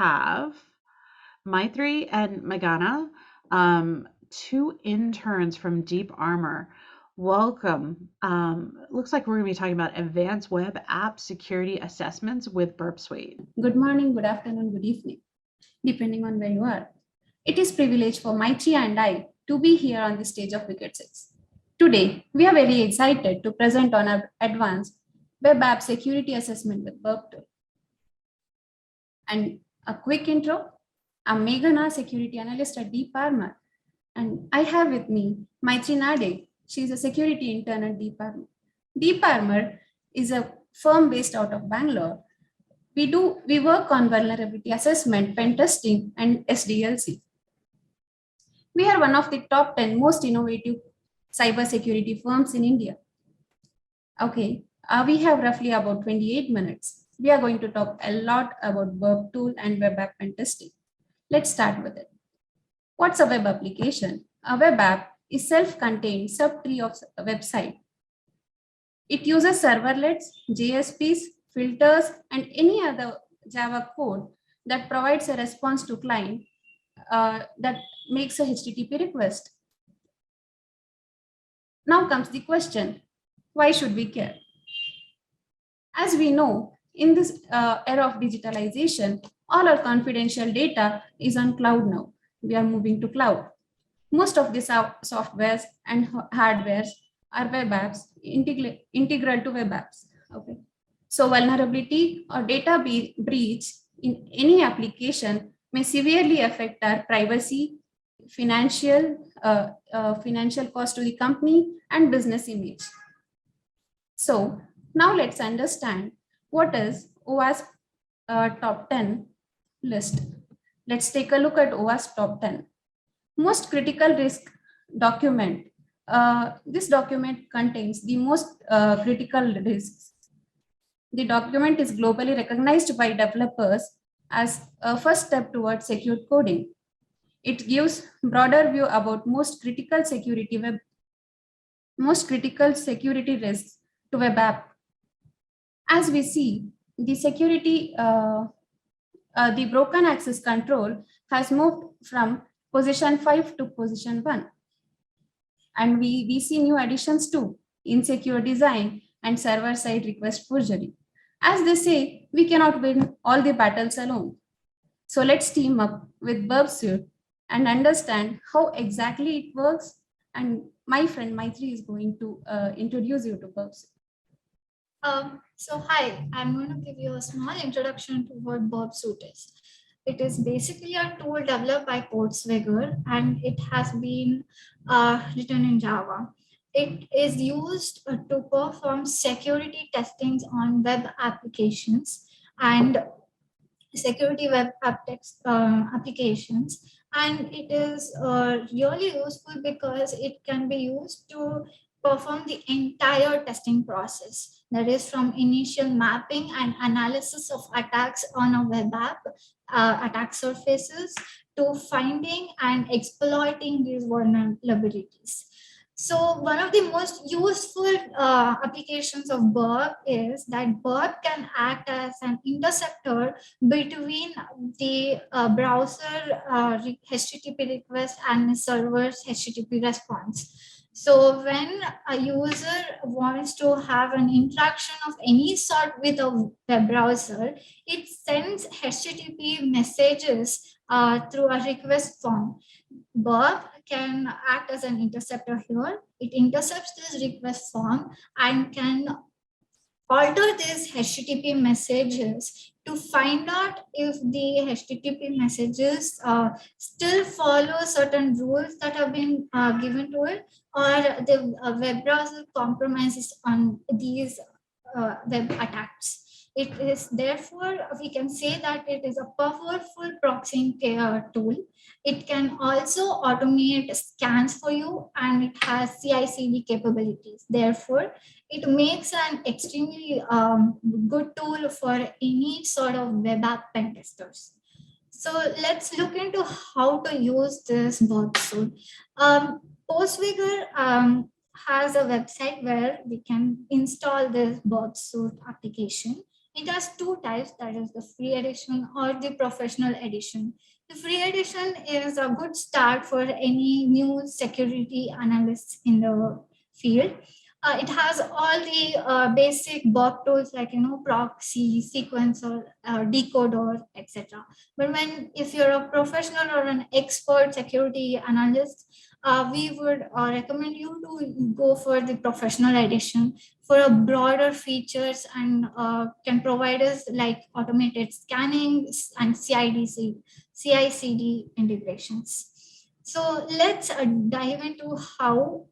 have Maithri and Meghana, two interns from Deep Armor. Welcome. Looks like we're going to be talking about advanced web app security assessments with Burpsuite. Good morning, good afternoon, good evening, depending on where you are. It is a privilege for Maithri and I to be here on the stage of Wicket 6. Today, we are very excited to present on our advanced web app security assessment with Burpsuite. And a quick intro, I'm Meghana, security analyst at Deep Armor. And I have with me Maithri Nadig. She's a security intern at Deep Armor. Deep Armor is a firm based out of Bangalore. We work on vulnerability assessment, pen testing, and SDLC. We are one of the top 10 most innovative cybersecurity firms in India. Okay, we have roughly about 28 minutes. We are going to talk a lot about Burp tool and web app pen testing. Let's start with it. What's a web application? A web app is self-contained subtree of a website. It uses servlets, JSPs, filters, and any other Java code that provides a response to client that makes a HTTP request. Now comes the question, why should we care? As we know, in this era of digitalization, all our confidential data is on cloud now. We are moving to cloud. Most of these softwares and hardwares are web apps, integral to web apps. Okay. So vulnerability or data breach in any application may severely affect our privacy, financial cost to the company, and business image. So now let's understand what is OWASP top 10 list. Let's take a look at OWASP top 10. Most critical risk document. This document contains the most critical risks. The document is globally recognized by developers as a first step towards secure coding. It gives broader view about most critical security risks to web app. As we see, the security, the broken access control has moved from position 5 to position 1. And we see new additions too, insecure design and server-side request forgery. As they say, we cannot win all the battles alone. So let's team up with Burpsuite and understand how exactly it works. And my friend Maithri is going to introduce you to Burpsuite. So hi, I'm going to give you a small introduction to what Burpsuite is. It is basically a tool developed by Portswigger, and it has been written in Java. It is used to perform security testings on web applications and security web applications. And it is really useful because it can be used to perform the entire testing process. That is from initial mapping and analysis of attacks on a web app, attack surfaces, to finding and exploiting these vulnerabilities. So one of the most useful applications of Burp is that Burp can act as an interceptor between the browser HTTP request and the server's HTTP response. So when a user wants to have an interaction of any sort with a web browser, it sends HTTP messages through a request form. Burp can act as an interceptor here. It intercepts this request form and can alter these HTTP messages to find out if the HTTP messages still follow certain rules that have been given to it, or the web browser compromises on these web attacks. It is therefore, we can say that it is a powerful proxying tool. It can also automate scans for you, and it has CI/CD capabilities. Therefore, it makes an extremely good tool for any sort of web app pen testers. So let's look into how to use this Burpsuite. Portswigger has a website where we can install this Burpsuite application. It has two types, that is the free edition or the professional edition. The free edition is a good start for any new security analysts in the field. It has all the basic Bob tools like proxy, sequencer, decoder, etc. But if you're a professional or an expert security analyst, we would recommend you to go for the professional edition for a broader features and can provide us like automated scanning and CI/CD integrations. So let's dive into how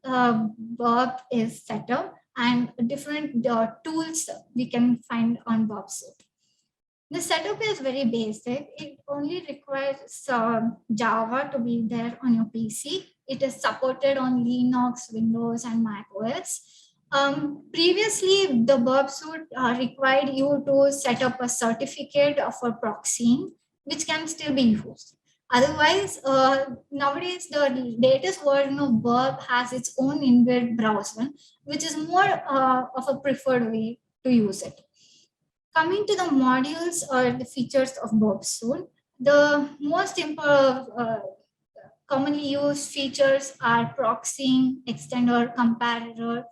Bob is set up and different tools we can find on Burpsuite. The setup is very basic. It only requires Java to be there on your PC. It is supported on Linux, Windows, and Mac OS. Previously, the Burpsuite required you to set up a certificate for proxying, which can still be used. Otherwise, nowadays the latest version of Burp has its own inbuilt browser, which is more of a preferred way to use it. Coming to the modules or the features of Burpsuite, the most commonly used features are proxying, extender, comparator,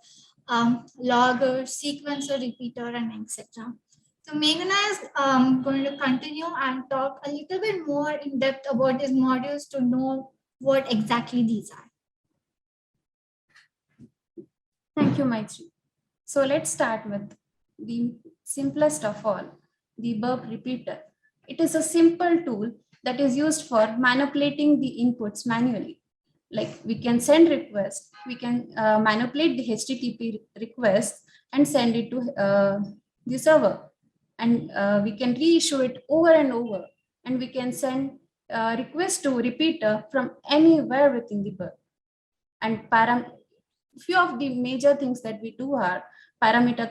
logger, sequencer, repeater, and etc. So Meghana is going to continue and talk a little bit more in depth about these modules to know what exactly these are. Thank you, Maithri. So let's start with the simplest of all, the burp repeater. It is a simple tool that is used for manipulating the inputs manually. Like we can send requests, we can manipulate the HTTP request and send it to the server. And we can reissue it over and over. And we can send requests to repeater from anywhere within the burp. And few of the major things that we do are parameter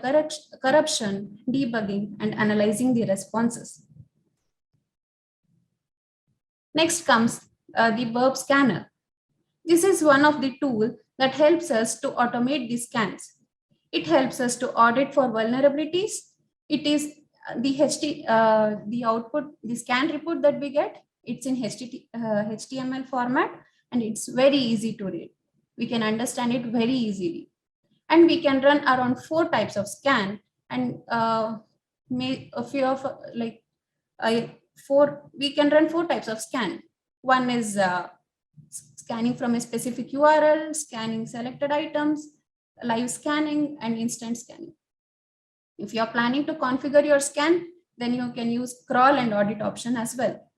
corruption, debugging, and analyzing the responses. Next comes the burp scanner. This is one of the tools that helps us to automate the scans. It helps us to audit for vulnerabilities. It is the output, the scan report that we get, it's in HTML format, and it's very easy to read. We can understand it very easily. And we can run around 4 types of scan, and we can run 4 types of scan. One is scanning from a specific URL, scanning selected items, live scanning, and instant scanning. If you're planning to configure your scan, then you can use crawl and audit option as well.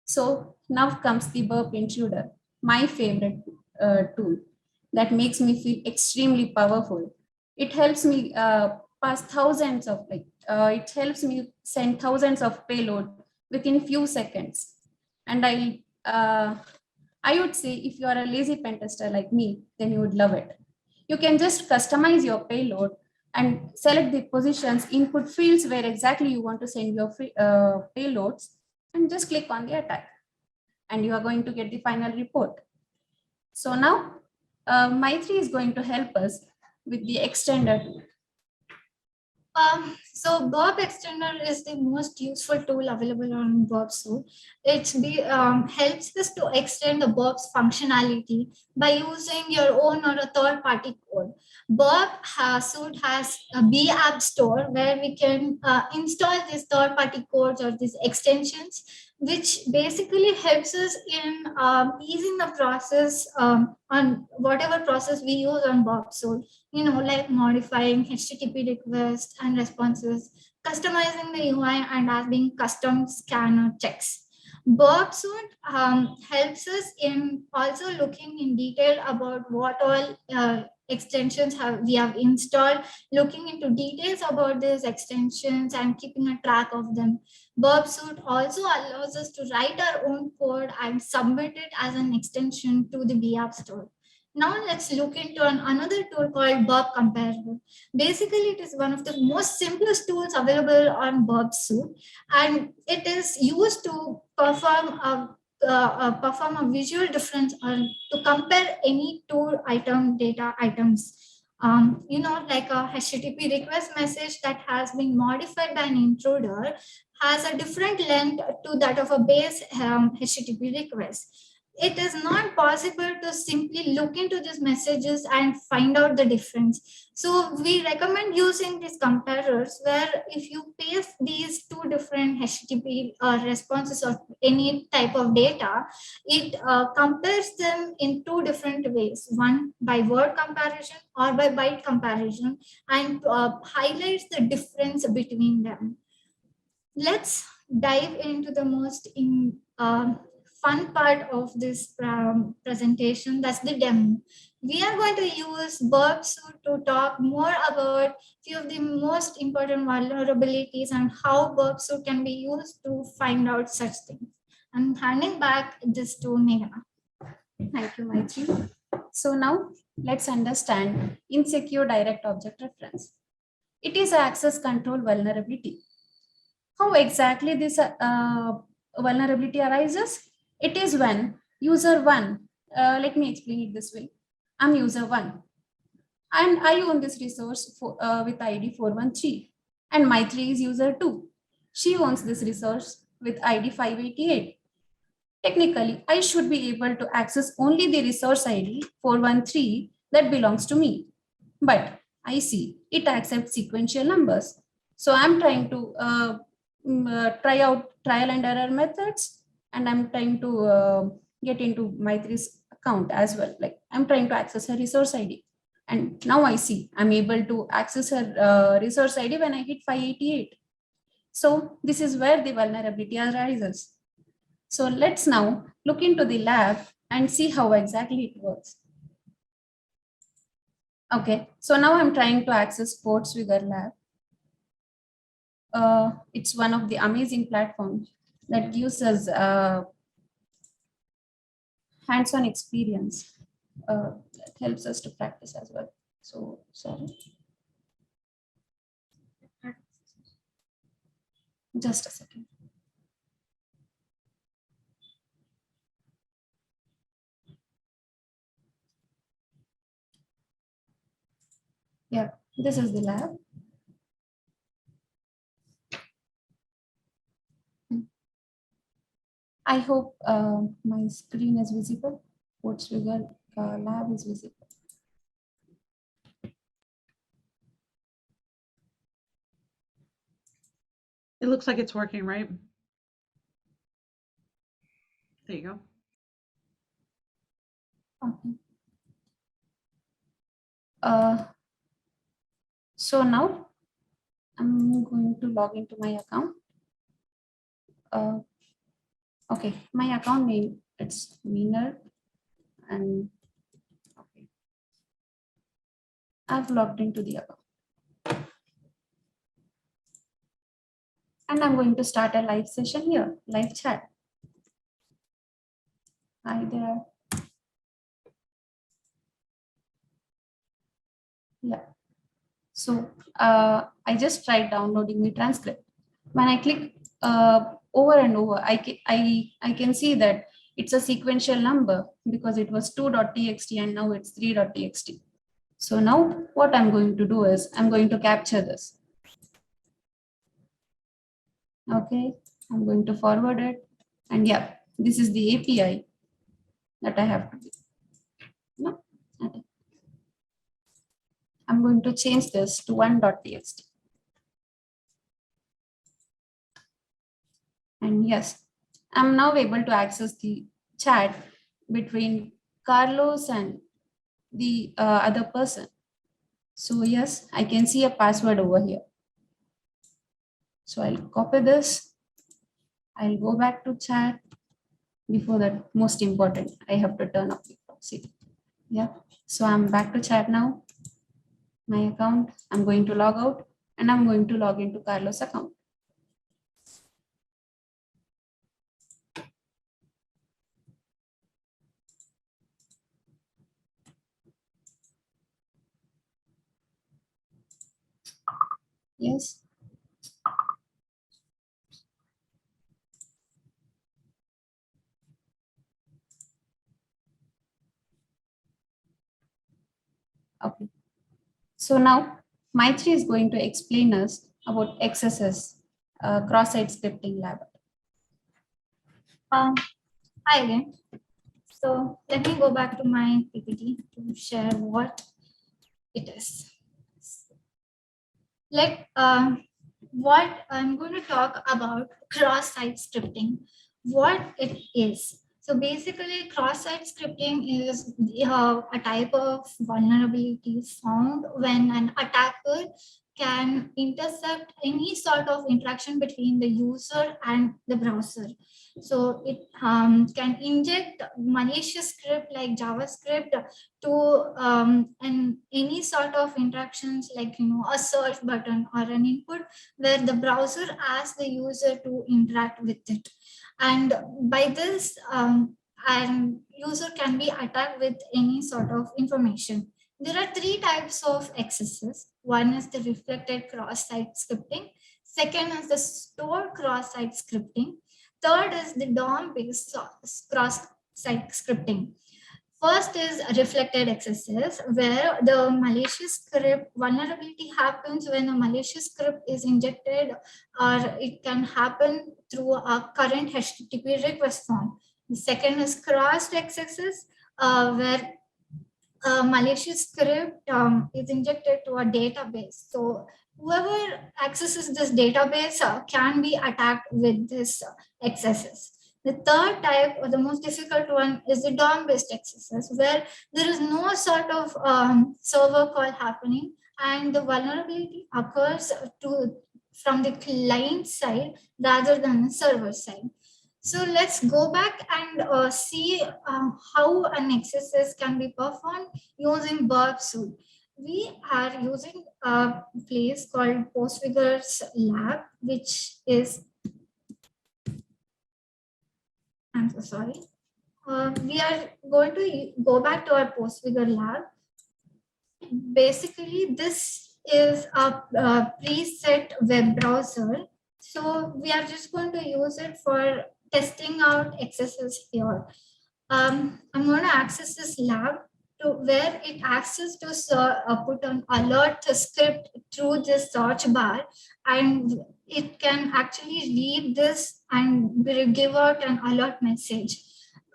So now comes the burp intruder, my favorite tool that makes me feel extremely powerful. It helps me pass thousands of it helps me send thousands of payload within few seconds. And I would say if you are a lazy pen tester like me, then you would love it. You can just customize your payload and select the positions, input fields where exactly you want to send your payloads, and just click on the attack. And you are going to get the final report. So now Maithri is going to help us with the extender tool. So Burp Extender is the most useful tool available on Burpsuite. It helps us to extend the Burp's functionality by using your own or a third-party code. Burpsuite has a B app store where we can install these third-party codes or these extensions, which basically helps us in easing the process on whatever process we use on Burpsuite. Like modifying HTTP requests and responses, customizing the UI, and adding custom scanner checks. Burpsuite helps us in also looking in detail about what all extensions we have installed, looking into details about these extensions and keeping a track of them. Burpsuite also allows us to write our own code and submit it as an extension to the B App Store. Now let's look into another tool called Burp Comparator. Basically, it is one of the most simplest tools available on Burpsuite, and it is used to perform a visual difference or to compare any two data items Like a HTTP request message that has been modified by an intruder has a different length to that of a base HTTP request. It is not possible to simply look into these messages and find out the difference. So we recommend using these comparers where if you paste these two different HTTP responses of any type of data, it compares them in two different ways, one by word comparison or by byte comparison, and highlights the difference between them. Let's dive into the most fun part of this presentation, that's the demo. We are going to use Burpsuite to talk more about few of the most important vulnerabilities and how Burpsuite can be used to find out such things. I'm handing back this to Meghana. Thank you, Maithri. So now let's understand insecure direct object reference. It is access control vulnerability. How exactly this vulnerability arises? It is when user one, let me explain it this way. I'm user one and I own this resource with ID 413 and Maithri is user two. She owns this resource with ID 588. Technically, I should be able to access only the resource ID 413 that belongs to me. But I see it accepts sequential numbers. So I'm trying to try out trial and error methods, and I'm trying to get into Maitri's account as well. Like I'm trying to access her resource ID. And now I see I'm able to access her resource ID when I hit 588. So this is where the vulnerability arises. So let's now look into the lab and see how exactly it works. Okay, so now I'm trying to access Sportswigger lab. It's one of the amazing platforms that gives us hands-on experience. That helps us to practice as well. So sorry. Just a second. Yeah, this is the lab. I hope my screen is visible. Sportswigger lab is visible. It looks like it's working, right? There you go. Okay. So now I'm going to log into my account. Okay, my account name, it's Meener, and okay, I've logged into the account. And I'm going to start a live session here, live chat. Hi there. Yeah. So I just tried downloading the transcript. When I click over and over, I can see that it's a sequential number because it was 2.txt and now it's 3.txt. So now what I'm going to do is I'm going to capture this. Okay, I'm going to forward it. And yeah, this is the API that I have to do. No, okay. I'm going to change this to 1.txt. And yes, I'm now able to access the chat between Carlos and the other person. So yes, I can see a password over here. So I'll copy this. I'll go back to chat. Before that, most important, I have to turn off the proxy. Yeah, so I'm back to chat now. My account, I'm going to log out and I'm going to log into Carlos' account. Yes. Okay. So now Maithri is going to explain us about XSS, cross-site scripting lab. Hi again. So let me go back to my PPT to share what it is. What I'm going to talk about cross-site scripting, what it is. So basically, cross-site scripting is a type of vulnerability found when an attacker can intercept any sort of interaction between the user and the browser. So it can inject malicious script like JavaScript to and any sort of interactions like a search button or an input where the browser asks the user to interact with it, and by this and user can be attacked with any sort of information. There are three types of accesses. One is the reflected cross-site scripting, second is the stored cross-site scripting, third is the DOM-based cross-site scripting. First is reflected accesses, where the malicious script vulnerability happens when a malicious script is injected, or it can happen through a current HTTP request form. The second is crossed accesses, where a malicious script is injected to a database. So whoever accesses this database can be attacked with this accesses. The third type, or the most difficult one, is the DOM-based accesses, where there is no sort of server call happening, and the vulnerability occurs from the client side rather than the server side. So let's go back and see how an exercise can be performed using Burpsuite. We are using a place called Postfigure's lab, which is, I'm so sorry. We are going to go back to our Postfigure lab. Basically, this is a preset web browser. So we are just going to use it for testing out accesses here. I'm going to access this lab to where it asks us to put an alert script through this search bar, and it can actually read this and give out an alert message.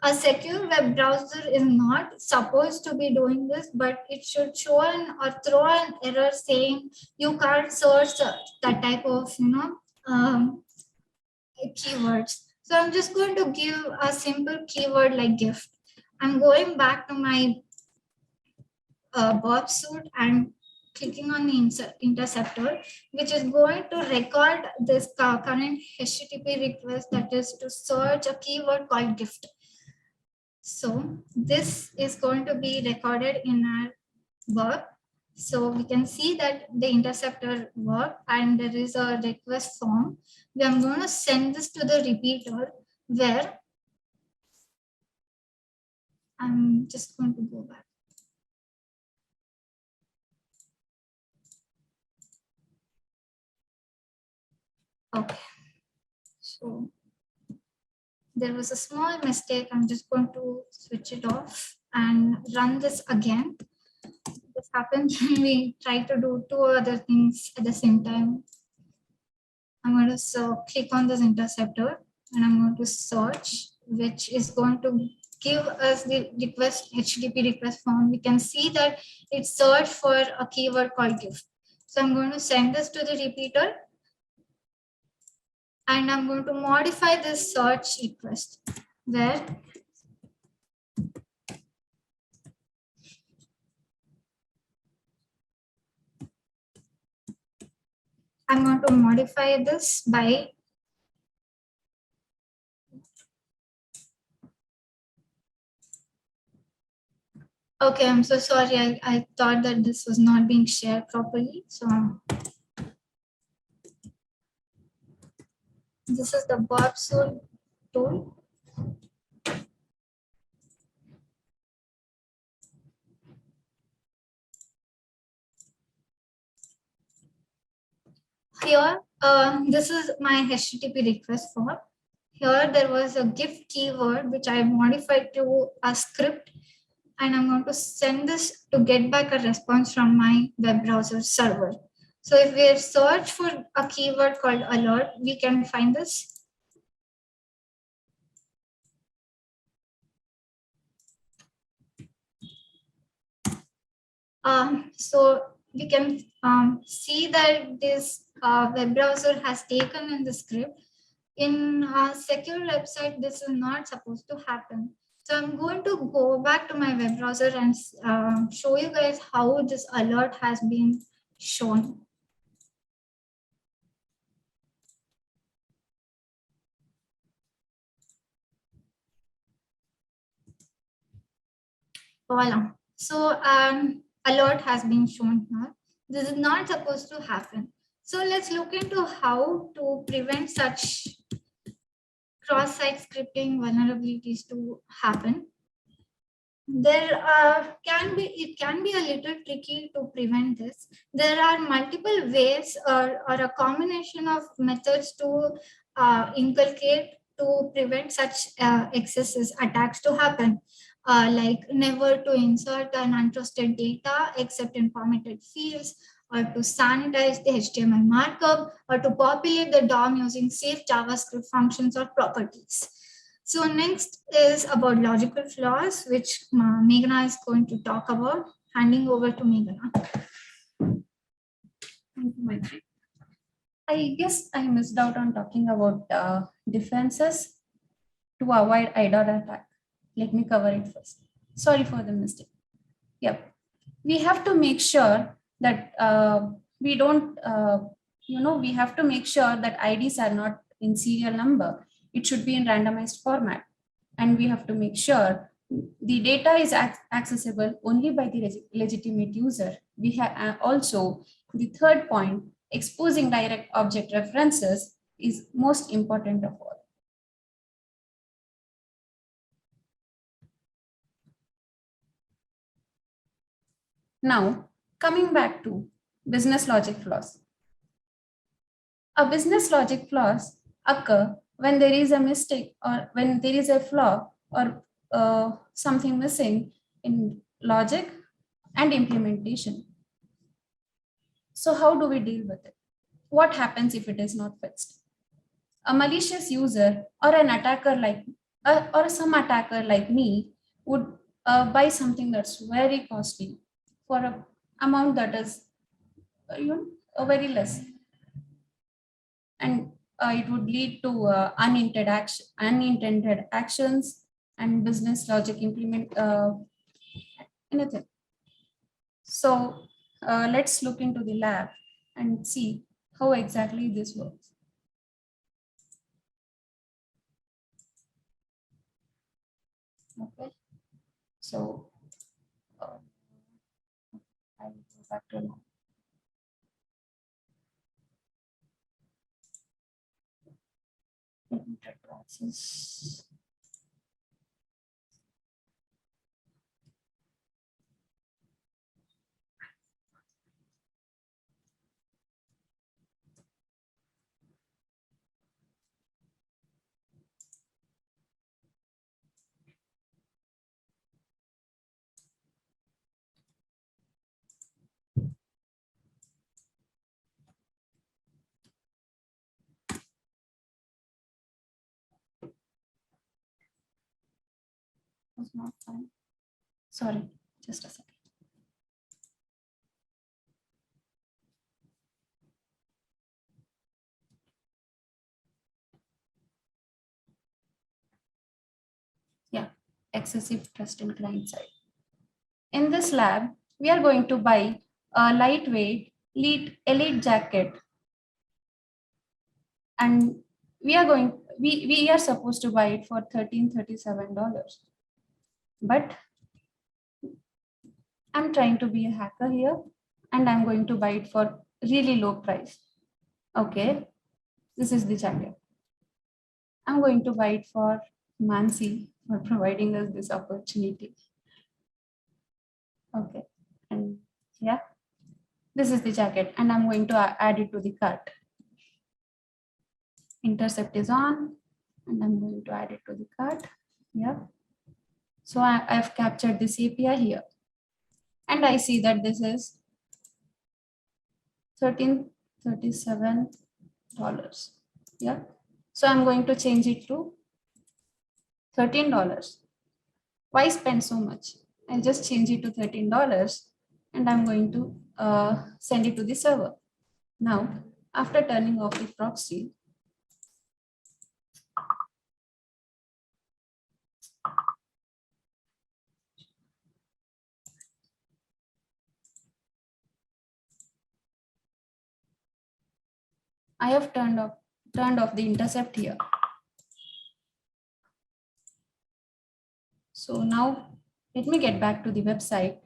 A secure web browser is not supposed to be doing this, but it should show or throw an error saying you can't search that type of keywords. So I'm just going to give a simple keyword like gift. I'm going back to my Burpsuite and clicking on the interceptor, which is going to record this current HTTP request, that is to search a keyword called gift. So this is going to be recorded in our work. So we can see that the interceptor worked and there is a request form. We are going to send this to the repeater, where I'm just going to go back. Okay, so there was a small mistake. I'm just going to switch it off and run this again. This happens when we try to do two other things at the same time. I'm going to click on this interceptor and I'm going to search, which is going to give us the request HTTP request form. We can see that it searched for a keyword called gift. So I'm going to send this to the repeater, and I'm going to modify this search request, where I'm going to modify this by okay, I'm so sorry. I thought that this was not being shared properly. So this is the Burpsuite tool. Here, this is my HTTP request form. Here there was a gift keyword which I modified to a script, and I'm going to send this to get back a response from my web browser server. So if we search for a keyword called alert, we can find this. So we can see that this web browser has taken in the script. In a secure website, this is not supposed to happen. So I'm going to go back to my web browser and show you guys how this alert has been shown. Voila. So alert has been shown here. This is not supposed to happen. So let's look into how to prevent such cross-site scripting vulnerabilities to happen. There it can be a little tricky to prevent this. There are multiple ways or a combination of methods to inculcate to prevent such excesses attacks to happen. Like never to insert an untrusted data except in formatted fields, or to sanitize the HTML markup, or to populate the DOM using safe JavaScript functions or properties. So next is about logical flaws, which Meghana is going to talk about. Handing over to Meghana. Thank you, Maithri. I guess I missed out on talking about defenses to avoid IDOR attack. Let me cover it first. Sorry for the mistake. Yep. We have to make sure that we don't, we have to make sure that IDs are not in serial number. It should be in randomized format. And we have to make sure the data is accessible only by the legitimate user. We have also the third point, exposing direct object references is most important of all. Now, coming back to business logic flaws. A business logic flaws occur when there is a mistake or when there is a flaw or something missing in logic and implementation. So how do we deal with it? What happens if it is not fixed? A malicious user or an attacker like or some attacker like me would buy something that's very costly for an amount that is very less, and it would lead to unintended actions and business logic implement anything. So let's look into the lab and see how exactly this works. Okay, so I will go back to lab. Process. Was not fine. Sorry, just a second. Yeah, excessive trust in client side. In this lab, we are going to buy a lightweight elite jacket, and we are supposed to buy it for $1337. But I'm trying to be a hacker here, and I'm going to buy it for really low price. Okay, this is the jacket. I'm going to buy it for Mansi for providing us this opportunity. Okay, and yeah, this is the jacket, and I'm going to add it to the cart. Intercept is on, and I'm going to add it to the cart. Yeah. So I've captured this API here. And I see that this is $13.37. Yeah. So I'm going to change it to $13. Why spend so much? I'll just change it to $13 and I'm going to send it to the server. Now, after turning off the proxy, I have turned off the intercept here. So now let me get back to the website.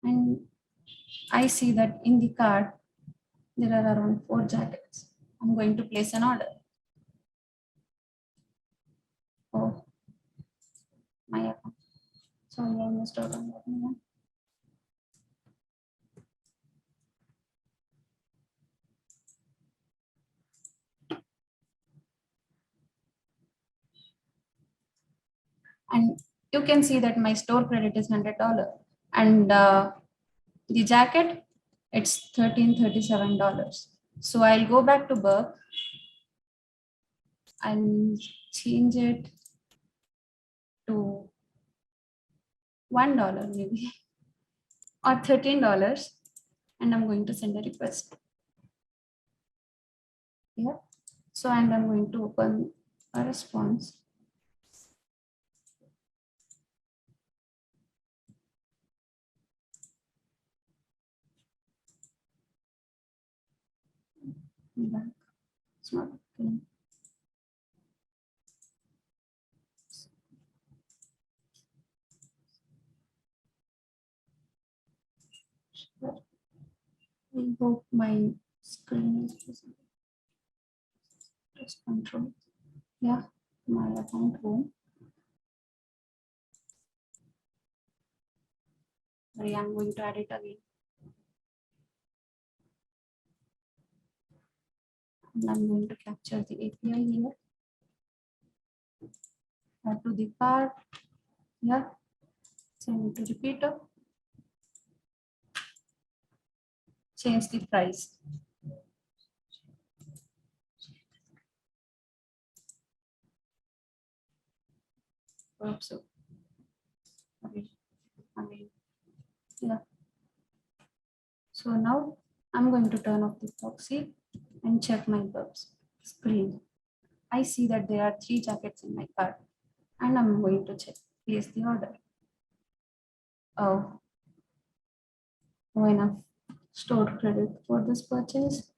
And I see that in the cart, there are around 4 jackets. I'm going to place an order. Oh, my account. Sorry, I missed out on that one. And you can see that my store credit is $100 and the jacket, it's $13.37. So I'll go back to Burp and change it to $1 maybe or $13, and I'm going to send a request. Yeah. So and I'm going to open a response. It's not okay. I hope my screen is visible. Press control. Yeah, my account home. Sorry, I'm going to add it again. And I'm going to capture the API here. Add to the cart. Yeah. Send it to repeater. Change the price. Burpsuite. Again. Yeah. So now I'm going to turn off the proxy and check my Burps screen. I see that there are 3 jackets in my cart and I'm going to place the order. Oh, enough stored credit for this purchase.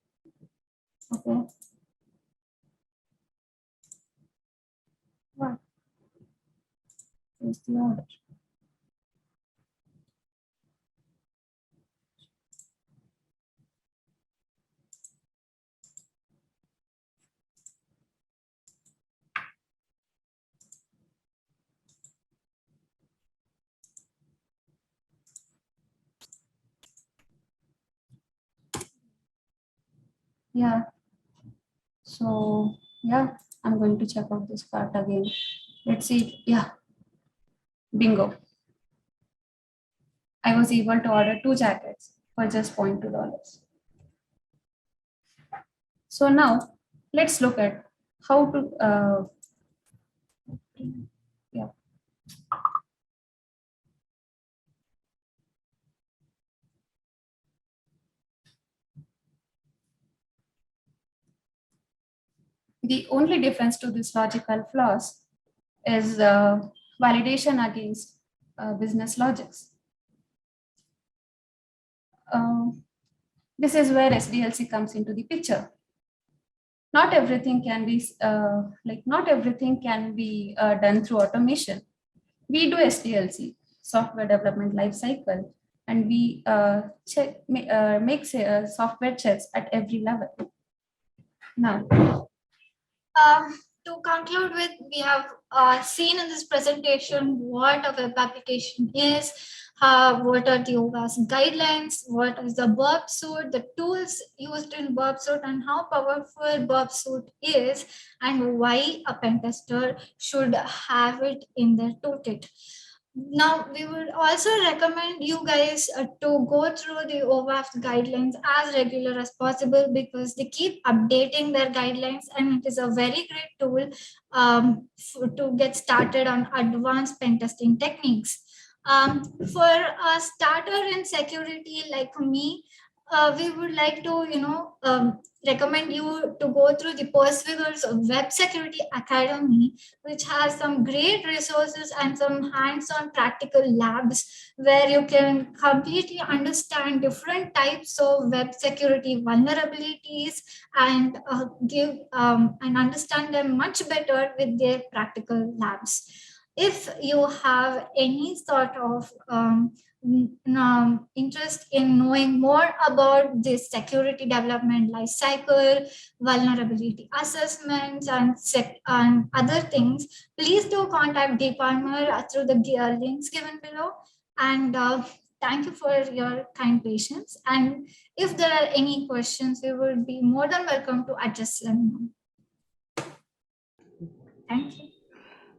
Okay. What? Place the order. Yeah. So yeah, I'm going to check out this cart again. Let's see. Yeah. Bingo. I was able to order 2 jackets for just $0.2. So now let's look at how to yeah. The only difference to this logical flaws is validation against business logics. This is where SDLC comes into the picture. Not everything can be done through automation. We do SDLC, software development lifecycle, and we make software checks at every level. Now, to conclude with, we have seen in this presentation what a web application is, what are the OWASP guidelines, what is the Burpsuite, the tools used in Burpsuite, and how powerful Burpsuite is, and why a pen tester should have it in their toolkit. Now, we would also recommend you guys to go through the OWASP guidelines as regular as possible, because they keep updating their guidelines, and it is a very great tool to get started on advanced pen testing techniques. For a starter in security like me, we would like to, recommend you to go through the Perseverance Web Security Academy, which has some great resources and some hands-on practical labs where you can completely understand different types of web security vulnerabilities and give and understand them much better with their practical labs. If you have any sort of interest in knowing more about this security development life cycle, vulnerability assessments, and other things, please do contact DeepArmor through the links given below. And thank you for your kind patience. And if there are any questions, we would be more than welcome to address them. Thank you.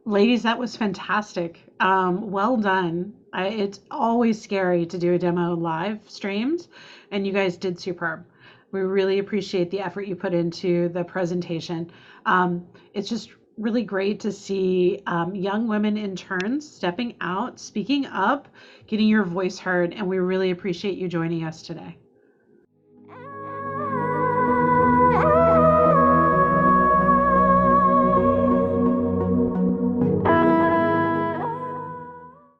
Ladies, that was fantastic. Well done. It's always scary to do a demo live streamed, and you guys did superb. We really appreciate the effort you put into the presentation. It's just really great to see young women interns stepping out, speaking up, getting your voice heard, and we really appreciate you joining us today.